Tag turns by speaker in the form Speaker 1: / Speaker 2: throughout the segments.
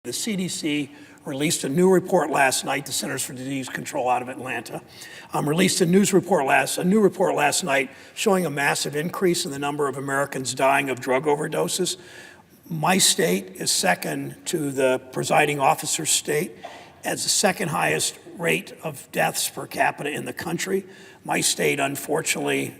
Speaker 1: The CDC released a new report last night, the Centers for Disease Control out of Atlanta, released a new report last night showing a massive increase in the number of Americans dying of drug overdoses. My state is second to the presiding officer's state as the second highest rate of deaths per capita in the country. My state, unfortunately,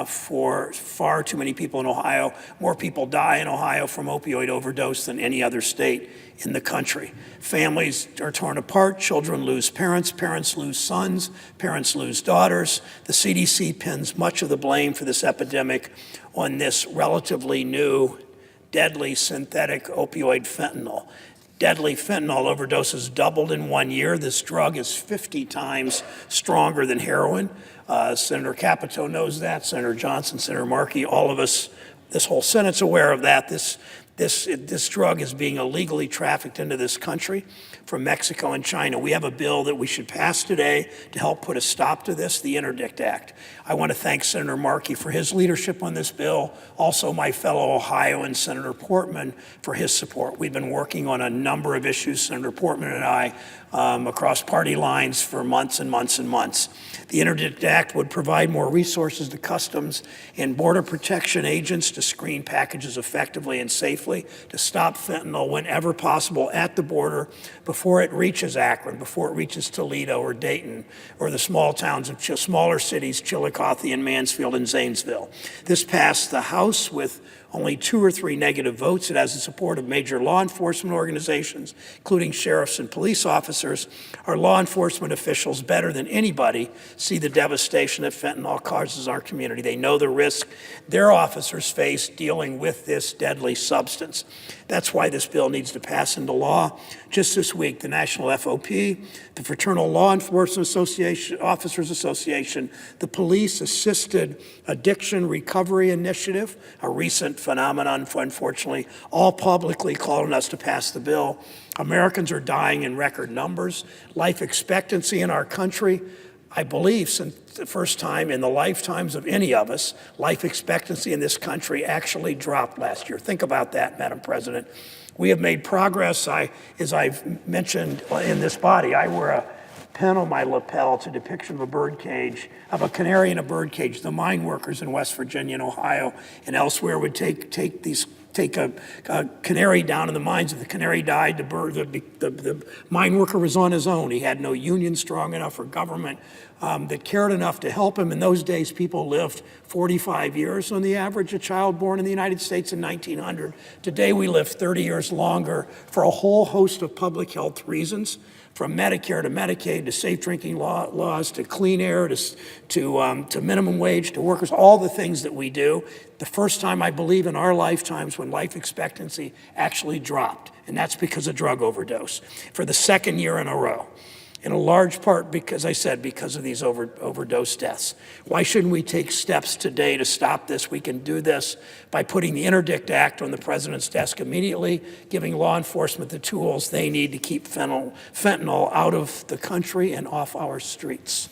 Speaker 1: for far too many people in Ohio, more people die in Ohio from opioid overdose than any other state in the country. Families are torn apart, children lose parents, parents lose sons, parents lose daughters. The CDC pins much of the blame for this epidemic on this relatively new, deadly synthetic opioid fentanyl. Deadly fentanyl overdoses doubled in 1 year. This drug is 50 times stronger than heroin. Senator Capito knows that, Senator Johnson, Senator Markey, all of us, this whole Senate's aware of that. This drug is being illegally trafficked into this country from Mexico and China. We have a bill that we should pass today to help put a stop to this, the Interdict Act. I want to thank Senator Markey for his leadership on this bill, also my fellow Ohioan, Senator Portman, for his support. We've been working on a number of issues, Senator Portman and I, across party lines for months and months and months. The Interdict Act would provide more resources to Customs and Border Protection agents to screen packages effectively and safely, to stop fentanyl whenever possible at the border before it reaches Akron, before it reaches Toledo or Dayton, or the small towns of smaller cities, Chillicothe and Mansfield and Zanesville. This passed the House with only 2 or 3 negative votes. It has the support of major law enforcement organizations, including sheriffs and police officers. Our law enforcement officials, better than anybody, see the devastation that fentanyl causes our community. They know the risk their officers face dealing with this deadly substance. That's why this bill needs to pass into law. Just this week, the National FOP, the Fraternal Law Enforcement Officers Association, the Police Assisted Addiction Recovery Initiative, a recent phenomenon, unfortunately, all publicly calling us to pass the bill. Americans are dying in record numbers. Life expectancy in our country, I believe, since the first time in the lifetimes of any of us, life expectancy in this country actually dropped last year. Think about that, Madam President. We have made progress. As I've mentioned in this body, I wear a pin on my lapel. It's a depiction of a bird cage, of a canary in a bird cage. The mine workers in West Virginia and Ohio and elsewhere would take a canary down in the mines. If the canary died, the mine worker was on his own. He had no union strong enough or government that cared enough to help him. In those days, people lived 45 years on the average, a child born in the United States in 1900. Today, we live 30 years longer for a whole host of public health reasons, from Medicare to Medicaid to safe drinking laws to clean air to minimum wage to workers, all the things that we do. The first time, I believe, in our lifetimes when life expectancy actually dropped, and that's because of drug overdose for the second year in a row. In a large part, because of these overdose deaths. Why shouldn't we take steps today to stop this? We can do this by putting the Interdict Act on the president's desk immediately, giving law enforcement the tools they need to keep fentanyl out of the country and off our streets.